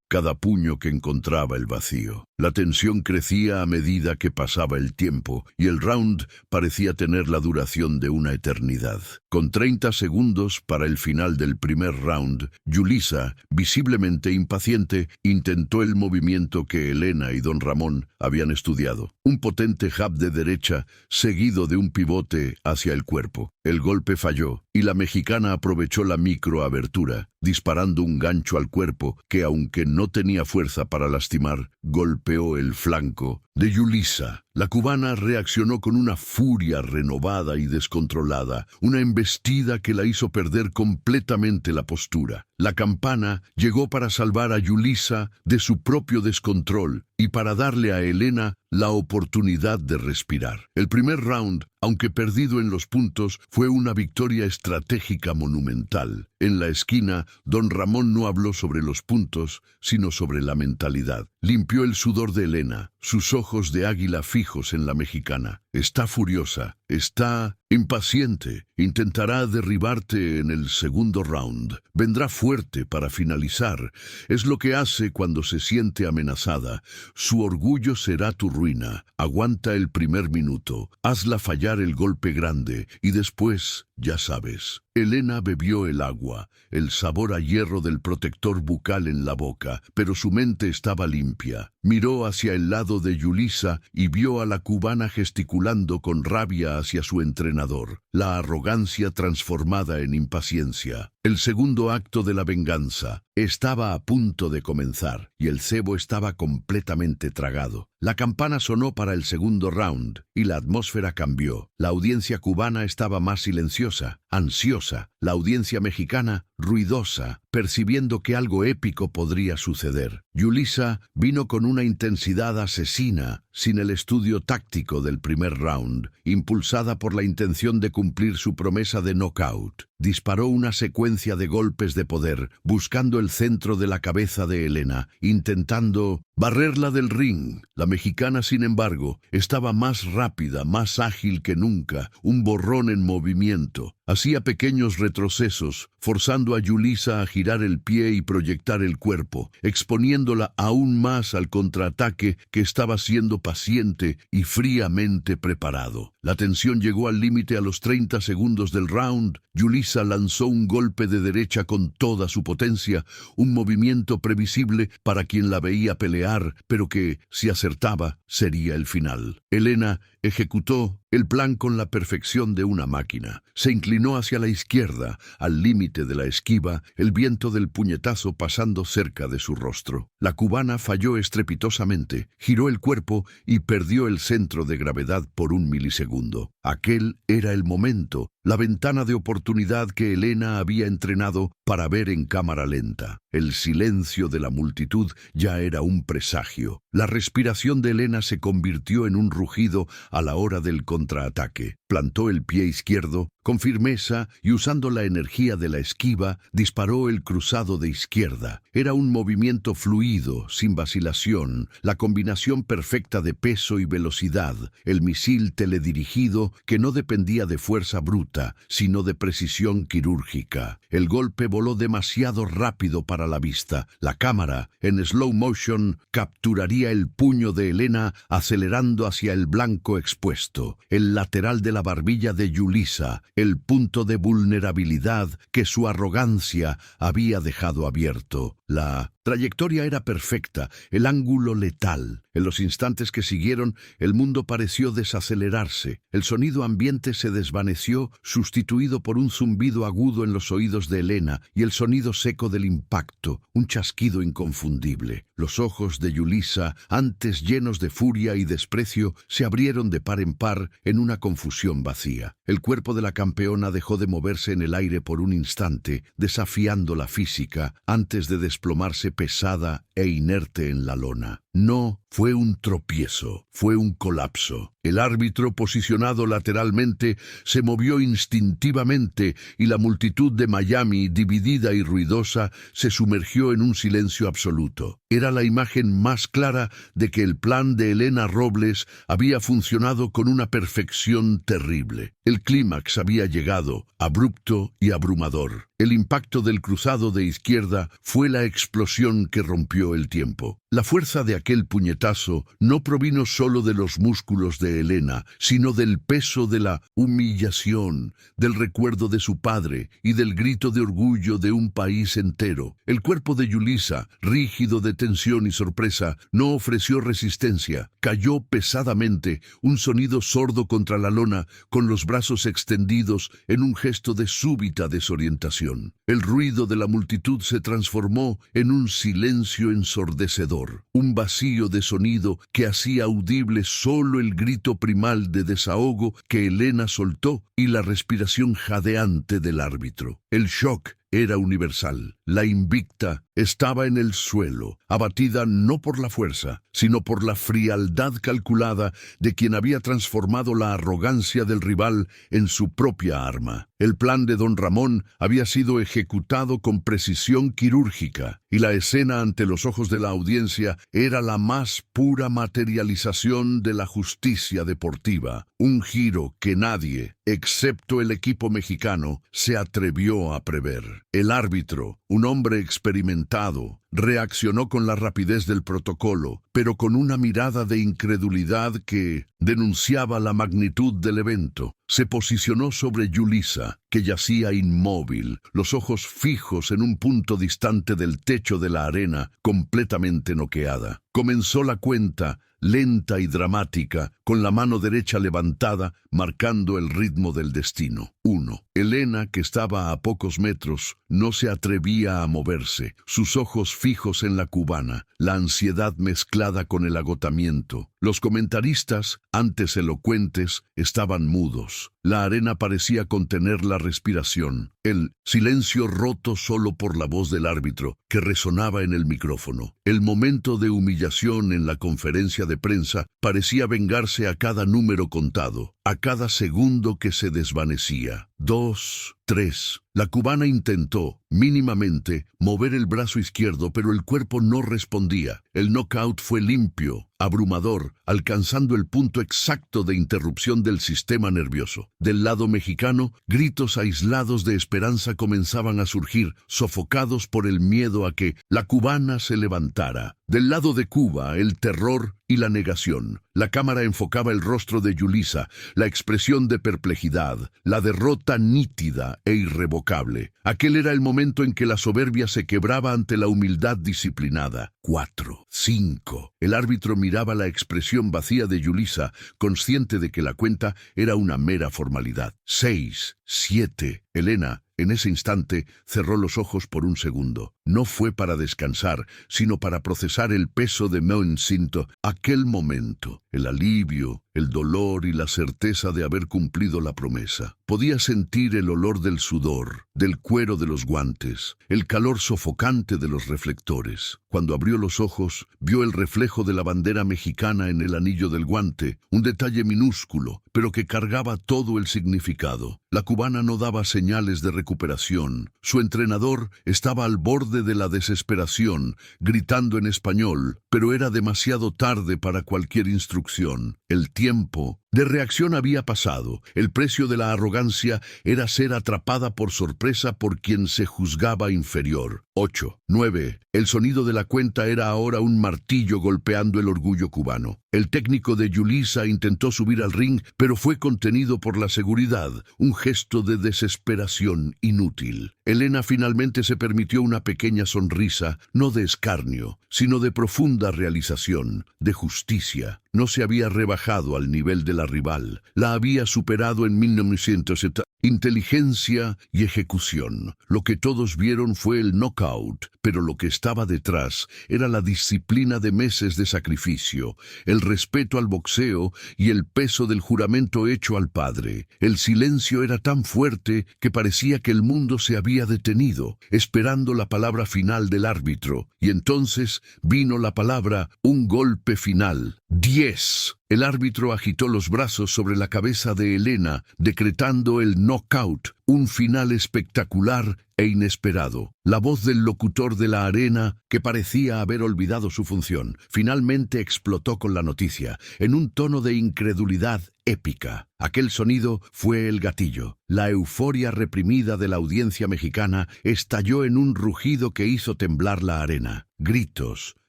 cada puño que encontraba el vacío. La tensión crecía a medida que pasaba el tiempo, y el round parecía tener la duración de una eternidad. Con 30 segundos para el final del primer round, Yulisa, visiblemente impaciente, intentó el movimiento que Elena y Don Ramón habían estudiado. Un potente jab de derecha, seguido de un pivote hacia el cuerpo. El golpe falló, y la mexicana aprovechó la microabertura, disparando un gancho al cuerpo que, aunque no tenía fuerza para lastimar, golpeó el flanco de Yulisa. La cubana reaccionó con una furia renovada y descontrolada, una embestida que la hizo perder completamente la postura. La campana llegó para salvar a Yulisa de su propio descontrol y para darle a Elena la oportunidad de respirar. El primer round, aunque perdido en los puntos, fue una victoria estratégica monumental. En la esquina, Don Ramón no habló sobre los puntos, sino sobre la mentalidad. Limpió el sudor de Elena, sus ojos de águila fijos en la mexicana. Está furiosa, está impaciente, intentará derribarte en el segundo round. Vendrá fuerte para finalizar. Es lo que hace cuando se siente amenazada. Su orgullo será tu ruina. Aguanta el primer minuto. Hazla fallar el golpe grande y después, ya sabes. Elena bebió el agua, el sabor a hierro del protector bucal en la boca, pero su mente estaba limpia. Miró hacia el lado de Yulisa y vio a la cubana gesticulando con rabia hacia su entrenador, la arrogancia transformada en impaciencia. El segundo acto de la venganza estaba a punto de comenzar y el cebo estaba completamente tragado. La campana sonó para el segundo round y la atmósfera cambió. La audiencia cubana estaba más silenciosa, ansiosa. La audiencia mexicana, ruidosa, percibiendo que algo épico podría suceder. Yulisa vino con una intensidad asesina, sin el estudio táctico del primer round, impulsada por la intención de cumplir su promesa de knockout. Disparó una secuencia de golpes de poder, buscando el centro de la cabeza de Elena, intentando barrerla del ring. La mexicana, sin embargo, estaba más rápida, más ágil que nunca, un borrón en movimiento. Hacía pequeños retrocesos, forzando a Yulisa a girar el pie y proyectar el cuerpo, exponiéndola aún más al contraataque que estaba siendo paciente y fríamente preparado. La tensión llegó al límite a los 30 segundos del round. Yulisa lanzó un golpe de derecha con toda su potencia, un movimiento previsible para quien la veía pelear, pero que, si acertaba, sería el final. Elena ejecutó el plan con la perfección de una máquina. Se inclinó hacia la izquierda, al límite de la esquiva, el viento del puñetazo pasando cerca de su rostro. La cubana falló estrepitosamente, giró el cuerpo y perdió el centro de gravedad por un milisegundo. Aquel era el momento, la ventana de oportunidad que Elena había entrenado para ver en cámara lenta. El silencio de la multitud ya era un presagio. La respiración de Elena se convirtió en un rugido a la hora del contraataque. Plantó el pie izquierdo con firmeza y usando la energía de la esquiva, disparó el cruzado de izquierda. Era un movimiento fluido, sin vacilación, la combinación perfecta de peso y velocidad, el misil teledirigido que no dependía de fuerza bruta, sino de precisión quirúrgica. El golpe voló demasiado rápido para la vista. La cámara, en slow motion, capturaría el puño de Elena acelerando hacia el blanco expuesto, el lateral de la barbilla de Yulisa, el punto de vulnerabilidad que su arrogancia había dejado abierto. La trayectoria era perfecta, el ángulo letal. En los instantes que siguieron, el mundo pareció desacelerarse. El sonido ambiente se desvaneció, sustituido por un zumbido agudo en los oídos de Elena y el sonido seco del impacto, un chasquido inconfundible. Los ojos de Yulisa, antes llenos de furia y desprecio, se abrieron de par en par en una confusión vacía. El cuerpo de la campeona dejó de moverse en el aire por un instante, desafiando la física, antes de desplomarse pesada e inerte en la lona. No fue un tropiezo, fue un colapso. El árbitro, posicionado lateralmente, se movió instintivamente y la multitud de Miami, dividida y ruidosa, se sumergió en un silencio absoluto. Era la imagen más clara de que el plan de Elena Robles había funcionado con una perfección terrible. El clímax había llegado, abrupto y abrumador. El impacto del cruzado de izquierda fue la explosión que rompió el tiempo. La fuerza de aquel puñetazo no provino solo de los músculos de Elena, sino del peso de la humillación, del recuerdo de su padre y del grito de orgullo de un país entero. El cuerpo de Yulisa, rígido de tensión y sorpresa, no ofreció resistencia. Cayó pesadamente, un sonido sordo contra la lona, con los brazos extendidos en un gesto de súbita desorientación. El ruido de la multitud se transformó en un silencio ensordecedor, un vacío de sonido que hacía audible solo el grito primal de desahogo que Elena soltó y la respiración jadeante del árbitro. El shock era universal. La invicta estaba en el suelo, abatida no por la fuerza, sino por la frialdad calculada de quien había transformado la arrogancia del rival en su propia arma. El plan de don Ramón había sido ejecutado con precisión quirúrgica, y la escena ante los ojos de la audiencia era la más pura materialización de la justicia deportiva, un giro que nadie, excepto el equipo mexicano, se atrevió a prever. El árbitro, un hombre experimentado, reaccionó con la rapidez del protocolo, pero con una mirada de incredulidad que denunciaba la magnitud del evento. Se posicionó sobre Yulisa, que yacía inmóvil, los ojos fijos en un punto distante del techo de la arena, completamente noqueada. Comenzó la cuenta, lenta y dramática, con la mano derecha levantada, marcando el ritmo del destino. 1. Elena, que estaba a pocos metros, no se atrevía a moverse, sus ojos fijos en la cubana, la ansiedad mezclada con el agotamiento. Los comentaristas, antes elocuentes, estaban mudos. La arena parecía contener la respiración. El silencio roto solo por la voz del árbitro, que resonaba en el micrófono. El momento de humillación en la conferencia de prensa parecía vengarse a cada número contado, a cada segundo que se desvanecía. 2, 3. La cubana intentó, mínimamente, mover el brazo izquierdo, pero el cuerpo no respondía. El knockout fue limpio, abrumador, alcanzando el punto exacto de interrupción del sistema nervioso. Del lado mexicano, gritos aislados de esperanza comenzaban a surgir, sofocados por el miedo a que la cubana se levantara. Del lado de Cuba, el terror y la negación. La cámara enfocaba el rostro de Yulisa, la expresión de perplejidad, la derrota nítida e irrevocable. Aquel era el momento en que la soberbia se quebraba ante la humildad disciplinada. 4, 5. El árbitro miraba la expresión vacía de Yulisa, consciente de que la cuenta era una mera formalidad. 6, 7. Elena, en ese instante, cerró los ojos por un segundo. No fue para descansar, sino para procesar el peso de Monsinto. Aquel momento, el alivio, el dolor y la certeza de haber cumplido la promesa. Podía sentir el olor del sudor, del cuero de los guantes, el calor sofocante de los reflectores. Cuando abrió los ojos, vio el reflejo de la bandera mexicana en el anillo del guante, un detalle minúsculo, pero que cargaba todo el significado. La cubana no daba señales de recuperación. Su entrenador estaba al borde de la desesperación, gritando en español, pero era demasiado tarde para cualquier instrucción. El tiempo de reacción había pasado. El precio de la arrogancia era ser atrapada por sorpresa por quien se juzgaba inferior. 8. 9. El sonido de la cuenta era ahora un martillo golpeando el orgullo cubano. El técnico de Yulisa intentó subir al ring, pero fue contenido por la seguridad, un gesto de desesperación inútil. Elena finalmente se permitió una pequeña sonrisa, no de escarnio, sino de profunda realización, de justicia. No se había rebajado al nivel de la rival, la había superado en 1970. Inteligencia y ejecución. Lo que todos vieron fue el knockout, pero lo que estaba detrás era la disciplina de meses de sacrificio, el respeto al boxeo y el peso del juramento hecho al padre. El silencio era tan fuerte que parecía que el mundo se había detenido, esperando la palabra final del árbitro. Y entonces vino la palabra, un golpe final. 10. El árbitro agitó los brazos sobre la cabeza de Elena, decretando el knockout, un final espectacular e inesperado. La voz del locutor de la arena, que parecía haber olvidado su función, finalmente explotó con la noticia, en un tono de incredulidad épica. Aquel sonido fue el gatillo. La euforia reprimida de la audiencia mexicana estalló en un rugido que hizo temblar la arena. Gritos,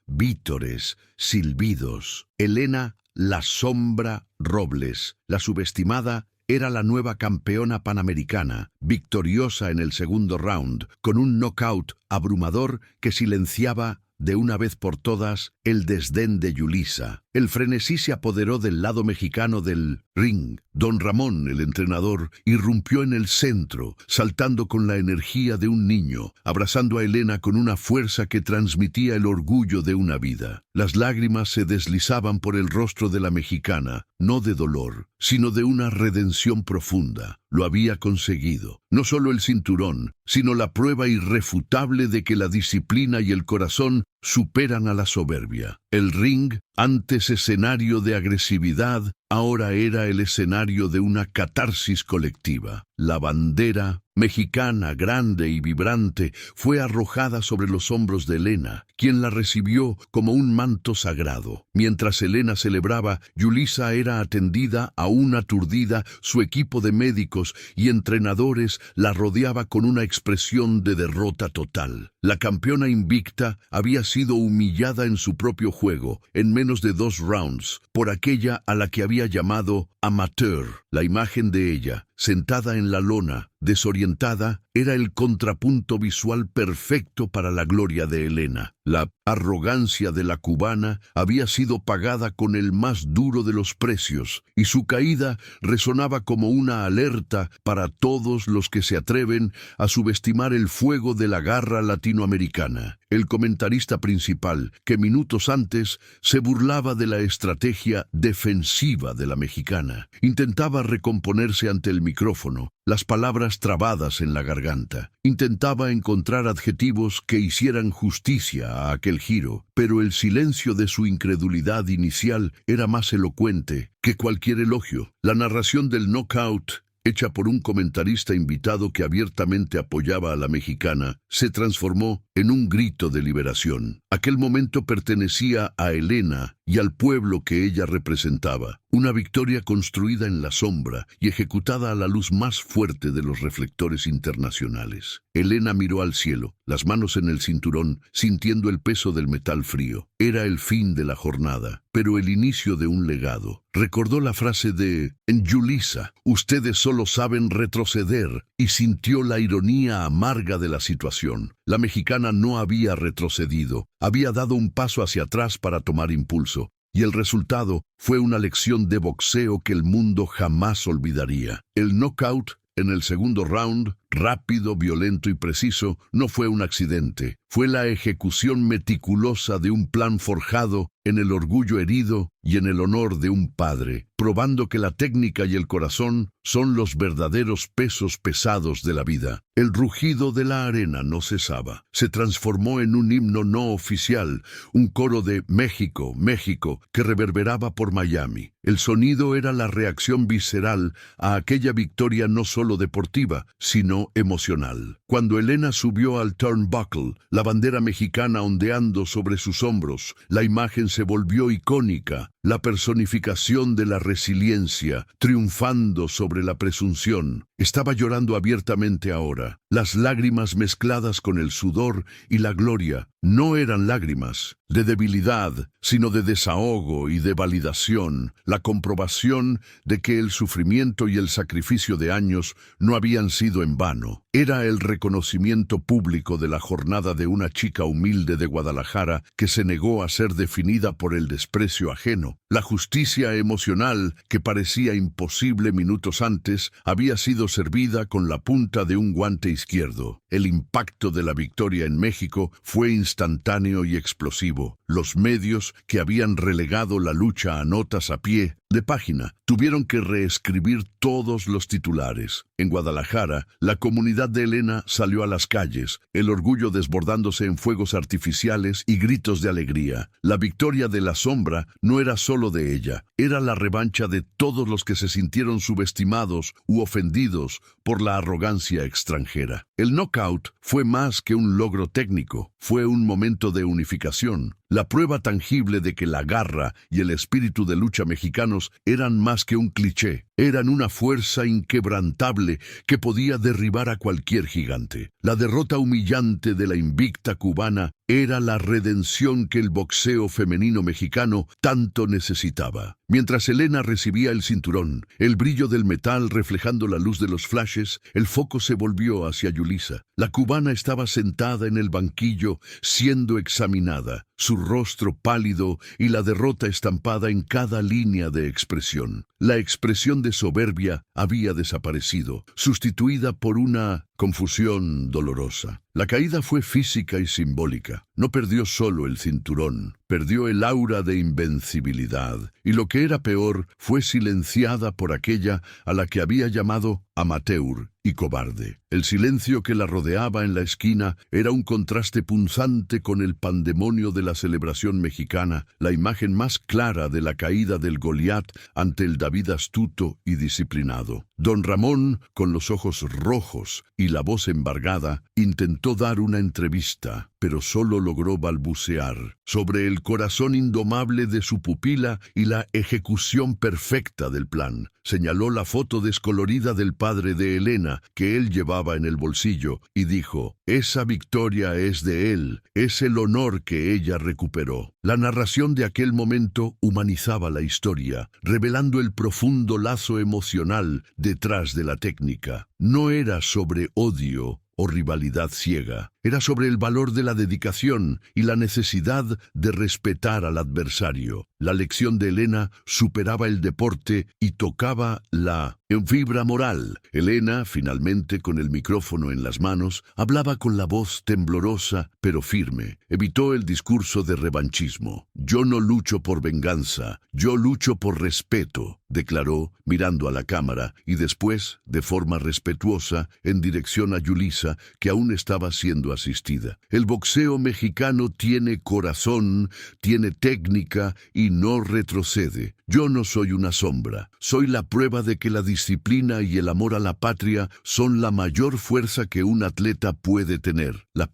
vítores, silbidos. Elena, la sombra Robles, la subestimada, era la nueva campeona panamericana, victoriosa en el segundo round, con un knockout abrumador que silenciaba de una vez por todas el desdén de Yulisa. El frenesí se apoderó del lado mexicano del ring. Don Ramón, el entrenador, irrumpió en el centro, saltando con la energía de un niño, abrazando a Elena con una fuerza que transmitía el orgullo de una vida. Las lágrimas se deslizaban por el rostro de la mexicana, no de dolor, sino de una redención profunda. Lo había conseguido. No solo el cinturón, sino la prueba irrefutable de que la disciplina y el corazón superan a la soberbia. El ring, antes escenario de agresividad, ahora era el escenario de una catarsis colectiva. La bandera mexicana, grande y vibrante, fue arrojada sobre los hombros de Elena, quien la recibió como un manto sagrado. Mientras Elena celebraba, Yulisa era atendida, aún aturdida. Su equipo de médicos y entrenadores la rodeaba con una expresión de derrota total. La campeona invicta había sido humillada en su propio juego, en menos de 2 rounds, por aquella a la que había llamado amateur. La imagen de ella, sentada en la lona, desorientada, era el contrapunto visual perfecto para la gloria de Elena. La arrogancia de la cubana había sido pagada con el más duro de los precios, y su caída resonaba como una alerta para todos los que se atreven a subestimar el fuego de la garra latinoamericana. El comentarista principal, que minutos antes se burlaba de la estrategia defensiva de la mexicana, intentaba recomponerse ante el micrófono, las palabras trabadas en la garganta. Intentaba encontrar adjetivos que hicieran justicia a aquel giro, pero el silencio de su incredulidad inicial era más elocuente que cualquier elogio. La narración del knockout, hecha por un comentarista invitado que abiertamente apoyaba a la mexicana, se transformó en un grito de liberación. Aquel momento pertenecía a Elena y al pueblo que ella representaba. Una victoria construida en la sombra y ejecutada a la luz más fuerte de los reflectores internacionales. Elena miró al cielo, las manos en el cinturón, sintiendo el peso del metal frío. Era el fin de la jornada, pero el inicio de un legado. Recordó la frase de Yulisa, ustedes solo saben retroceder, y sintió la ironía amarga de la situación. La mexicana no había retrocedido, había dado un paso hacia atrás para tomar impulso, y el resultado fue una lección de boxeo que el mundo jamás olvidaría. El knockout en el segundo round, rápido, violento y preciso, no fue un accidente. Fue la ejecución meticulosa de un plan forjado en el orgullo herido y en el honor de un padre, probando que la técnica y el corazón son los verdaderos pesos pesados de la vida. El rugido de la arena no cesaba. Se transformó en un himno no oficial, un coro de México, México, que reverberaba por Miami. El sonido era la reacción visceral a aquella victoria no solo deportiva, sino emocional. Cuando Elena subió al turnbuckle, la bandera mexicana ondeando sobre sus hombros, la imagen se volvió icónica. la personificación de la resiliencia, triunfando sobre la presunción. Estaba llorando abiertamente ahora. Las lágrimas mezcladas con el sudor y la gloria no eran lágrimas de debilidad, sino de desahogo y de validación, la comprobación de que el sufrimiento y el sacrificio de años no habían sido en vano. Era el reconocimiento público de la jornada de una chica humilde de Guadalajara que se negó a ser definida por el desprecio ajeno. La justicia emocional, que parecía imposible minutos antes, había sido servida con la punta de un guante izquierdo. El impacto de la victoria en México fue instantáneo y explosivo. Los medios, que habían relegado la lucha a notas a pie de página, tuvieron que reescribir todos los titulares. En Guadalajara, la comunidad de Elena salió a las calles, el orgullo desbordándose en fuegos artificiales y gritos de alegría. La victoria de la sombra no era solo de ella, era la revancha de todos los que se sintieron subestimados u ofendidos por la arrogancia extranjera. El knockout fue más que un logro técnico, fue un momento de unificación. La prueba tangible de que la garra y el espíritu de lucha mexicanos eran más que un cliché, eran una fuerza inquebrantable que podía derribar a cualquier gigante. La derrota humillante de la invicta cubana era la redención que el boxeo femenino mexicano tanto necesitaba. Mientras Elena recibía el cinturón, el brillo del metal reflejando la luz de los flashes, el foco se volvió hacia Yulisa. La cubana estaba sentada en el banquillo, siendo examinada, su rostro pálido y la derrota estampada en cada línea de expresión. La expresión de soberbia había desaparecido, sustituida por una confusión dolorosa. La caída fue física y simbólica. No perdió solo el cinturón, perdió el aura de invencibilidad, y lo que era peor, fue silenciada por aquella a la que había llamado amateur y cobarde. El silencio que la rodeaba en la esquina era un contraste punzante con el pandemonio de la celebración mexicana, la imagen más clara de la caída del Goliat ante el David astuto y disciplinado. Don Ramón, con los ojos rojos y la voz embargada, intentó dar una entrevista, pero solo logró balbucear sobre el corazón indomable de su pupila y la ejecución perfecta del plan. Señaló la foto descolorida del padre de Elena que él llevaba en el bolsillo y dijo: «Esa victoria es de él, es el honor que ella recuperó». La narración de aquel momento humanizaba la historia, revelando el profundo lazo emocional detrás de la técnica. No era sobre odio o rivalidad ciega. Era sobre el valor de la dedicación y la necesidad de respetar al adversario. La lección de Elena superaba el deporte y tocaba la fibra moral. Elena, finalmente con el micrófono en las manos, hablaba con la voz temblorosa pero firme. Evitó el discurso de revanchismo. «Yo no lucho por venganza, yo lucho por respeto», declaró, mirando a la cámara, y después, de forma respetuosa, en dirección a Yulisa, que aún estaba siendo asistida. «El boxeo mexicano tiene corazón, tiene técnica y no retrocede. Yo no soy una sombra. Soy la prueba de que la disciplina y el amor a la patria son la mayor fuerza que un atleta puede tener». La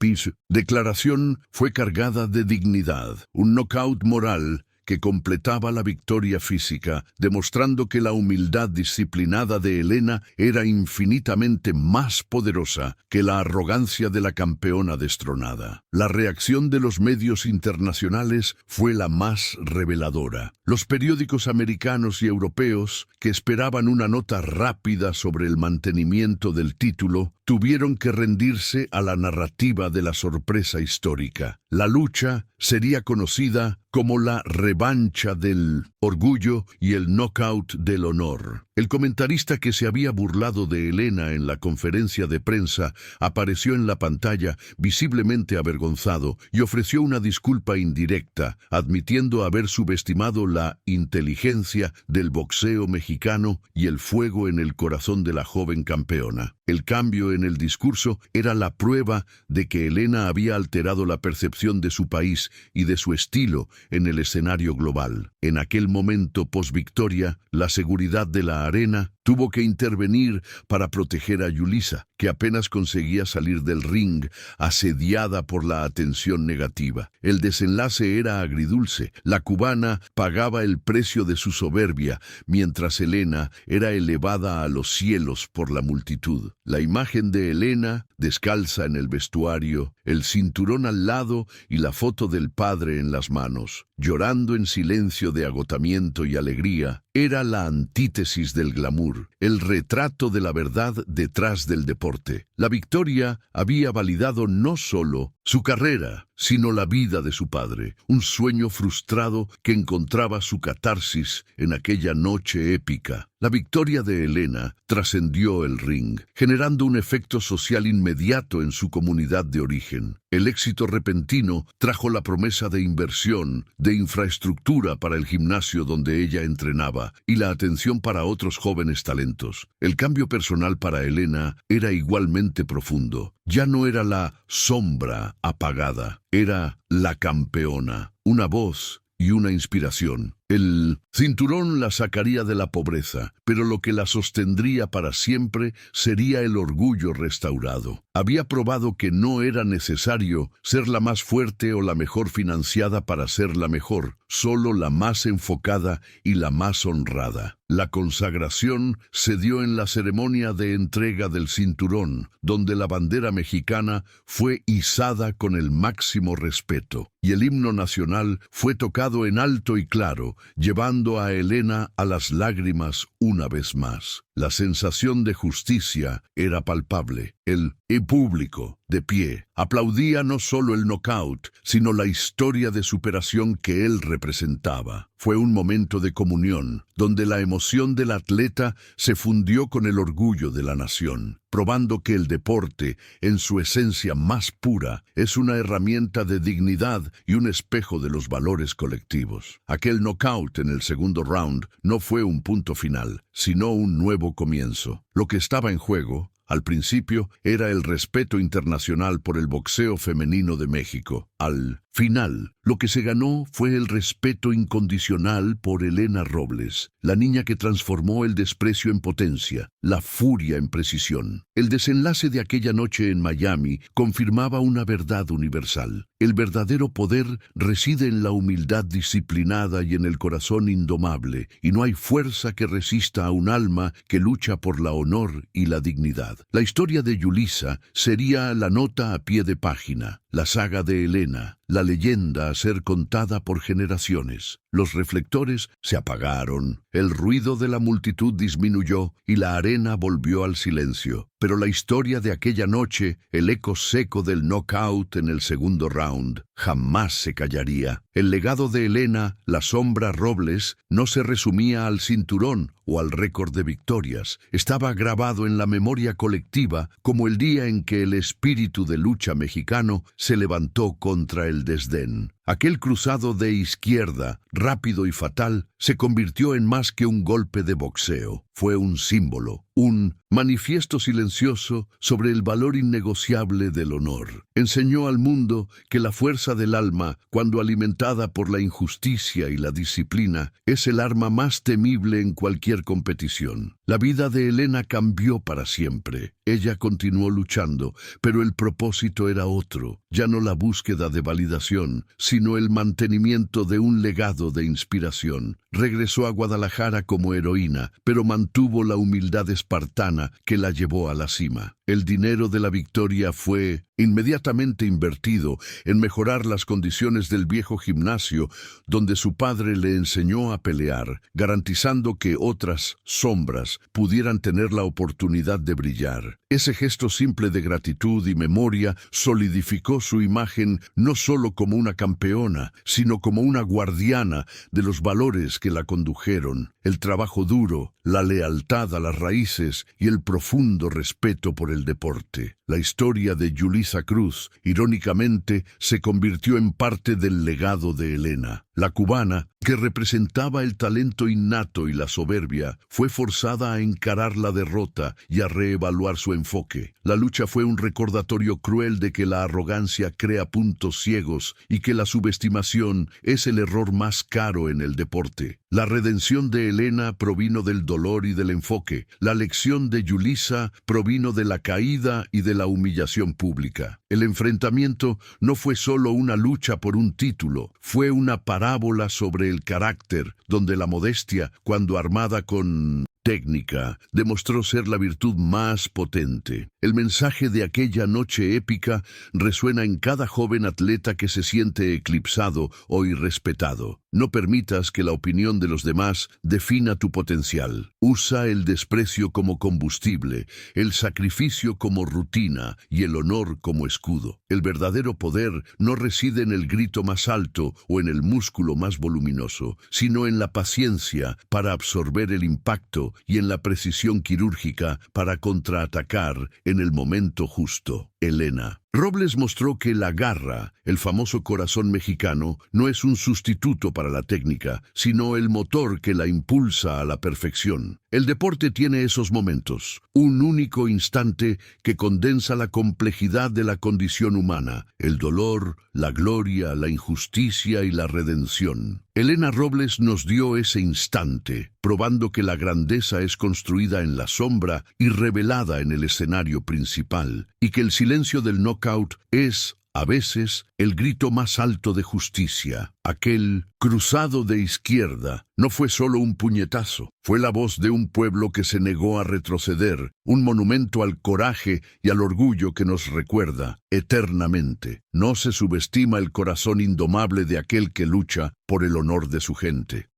declaración fue cargada de dignidad, un knockout moral que completaba la victoria física, demostrando que la humildad disciplinada de Elena era infinitamente más poderosa que la arrogancia de la campeona destronada. La reacción de los medios internacionales fue la más reveladora. Los periódicos americanos y europeos, que esperaban una nota rápida sobre el mantenimiento del título, tuvieron que rendirse a la narrativa de la sorpresa histórica. La lucha sería conocida como la revancha del orgullo y el knockout del honor. El comentarista que se había burlado de Elena en la conferencia de prensa apareció en la pantalla visiblemente avergonzado y ofreció una disculpa indirecta, admitiendo haber subestimado la inteligencia del boxeo mexicano y el fuego en el corazón de la joven campeona. El cambio en el discurso era la prueba de que Elena había alterado la percepción de su país y de su estilo en el escenario global. En aquel momento post-victoria, la seguridad de la arena tuvo que intervenir para proteger a Yulisa, que apenas conseguía salir del ring, asediada por la atención negativa. El desenlace era agridulce. La cubana pagaba el precio de su soberbia, mientras Helena era elevada a los cielos por la multitud. La imagen de Helena, descalza en el vestuario, el cinturón al lado y la foto del padre en las manos, llorando en silencio de agotamiento y alegría, era la antítesis del glamour, el retrato de la verdad detrás del deporte. La victoria había validado no solo su carrera, sino la vida de su padre, un sueño frustrado que encontraba su catarsis en aquella noche épica. La victoria de Helena trascendió el ring, generando un efecto social inmediato en su comunidad de origen. El éxito repentino trajo la promesa de inversión, de infraestructura para el gimnasio donde ella entrenaba y la atención para otros jóvenes talentos. El cambio personal para Helena era igualmente profundo. Ya no era la sombra apagada, era la campeona, una voz y una inspiración. El cinturón la sacaría de la pobreza, pero lo que la sostendría para siempre sería el orgullo restaurado. Había probado que no era necesario ser la más fuerte o la mejor financiada para ser la mejor, solo la más enfocada y la más honrada. La consagración se dio en la ceremonia de entrega del cinturón, donde la bandera mexicana fue izada con el máximo respeto, y el himno nacional fue tocado en alto y claro, llevando a Helena a las lágrimas una vez más. La sensación de justicia era palpable. El público, de pie, aplaudía no solo el knockout, sino la historia de superación que él representaba. Fue un momento de comunión, donde la emoción del atleta se fundió con el orgullo de la nación, probando que el deporte, en su esencia más pura, es una herramienta de dignidad y un espejo de los valores colectivos. Aquel knockout en el segundo round no fue un punto final, sino un nuevo comienzo. Lo que estaba en juego, al principio, era el respeto internacional por el boxeo femenino de México. Al final, lo que se ganó fue el respeto incondicional por Helena Robles, la niña que transformó el desprecio en potencia, la furia en precisión. El desenlace de aquella noche en Miami confirmaba una verdad universal. El verdadero poder reside en la humildad disciplinada y en el corazón indomable, y no hay fuerza que resista a un alma que lucha por la honor y la dignidad. La historia de Yulisa sería la nota a pie de página, la saga de Helena, la leyenda a ser contada por generaciones. Los reflectores se apagaron, el ruido de la multitud disminuyó y la arena volvió al silencio. Pero la historia de aquella noche, el eco seco del knockout en el segundo round, jamás se callaría. El legado de Helena, la sombra Robles, no se resumía al cinturón o al récord de victorias. Estaba grabado en la memoria colectiva como el día en que el espíritu de lucha mexicano se levantó contra el desdén. Aquel cruzado de izquierda, rápido y fatal, se convirtió en más que un golpe de boxeo. Fue un símbolo, un manifiesto silencioso sobre el valor innegociable del honor. Enseñó al mundo que la fuerza del alma, cuando alimentada por la injusticia y la disciplina, es el arma más temible en cualquier competición. La vida de Helena cambió para siempre. Ella continuó luchando, pero el propósito era otro, ya no la búsqueda de validación, sino el mantenimiento de un legado de inspiración. Regresó a Guadalajara como heroína, pero mantuvo la humildad espartana que la llevó a la cima. El dinero de la victoria fue inmediatamente invertido en mejorar las condiciones del viejo gimnasio donde su padre le enseñó a pelear, garantizando que otras sombras pudieran tener la oportunidad de brillar. Ese gesto simple de gratitud y memoria solidificó su imagen no solo como una campeona, sino como una guardiana de los valores que la condujeron, el trabajo duro, la lealtad a las raíces y el profundo respeto por el deporte. La historia de Yulisa Cruz, irónicamente, se convirtió en parte del legado de Helena. La cubana, que representaba el talento innato y la soberbia, fue forzada a encarar la derrota y a reevaluar su enfoque. La lucha fue un recordatorio cruel de que la arrogancia crea puntos ciegos y que la subestimación es el error más caro en el deporte. La redención de Helena provino del dolor y del enfoque. La lección de Yulisa provino de la caída y de la humillación pública. El enfrentamiento no fue solo una lucha por un título, fue una parábola sobre el carácter, donde la modestia, cuando armada con técnica, demostró ser la virtud más potente. El mensaje de aquella noche épica resuena en cada joven atleta que se siente eclipsado o irrespetado. No permitas que la opinión de los demás defina tu potencial. Usa el desprecio como combustible, el sacrificio como rutina y el honor como escudo. El verdadero poder no reside en el grito más alto o en el músculo más voluminoso, sino en la paciencia para absorber el impacto y en la precisión quirúrgica para contraatacar en el momento justo. Helena. Robles mostró que la garra, el famoso corazón mexicano, no es un sustituto para la técnica, sino el motor que la impulsa a la perfección. El deporte tiene esos momentos, un único instante que condensa la complejidad de la condición humana, el dolor, la gloria, la injusticia y la redención. Helena Robles nos dio ese instante, probando que la grandeza es construida en la sombra y revelada en el escenario principal, y que el silencio del knockout es, a veces, el grito más alto de justicia. Aquel cruzado de izquierda no fue solo un puñetazo, fue la voz de un pueblo que se negó a retroceder, un monumento al coraje y al orgullo que nos recuerda eternamente. No se subestima el corazón indomable de aquel que lucha por el honor de su gente.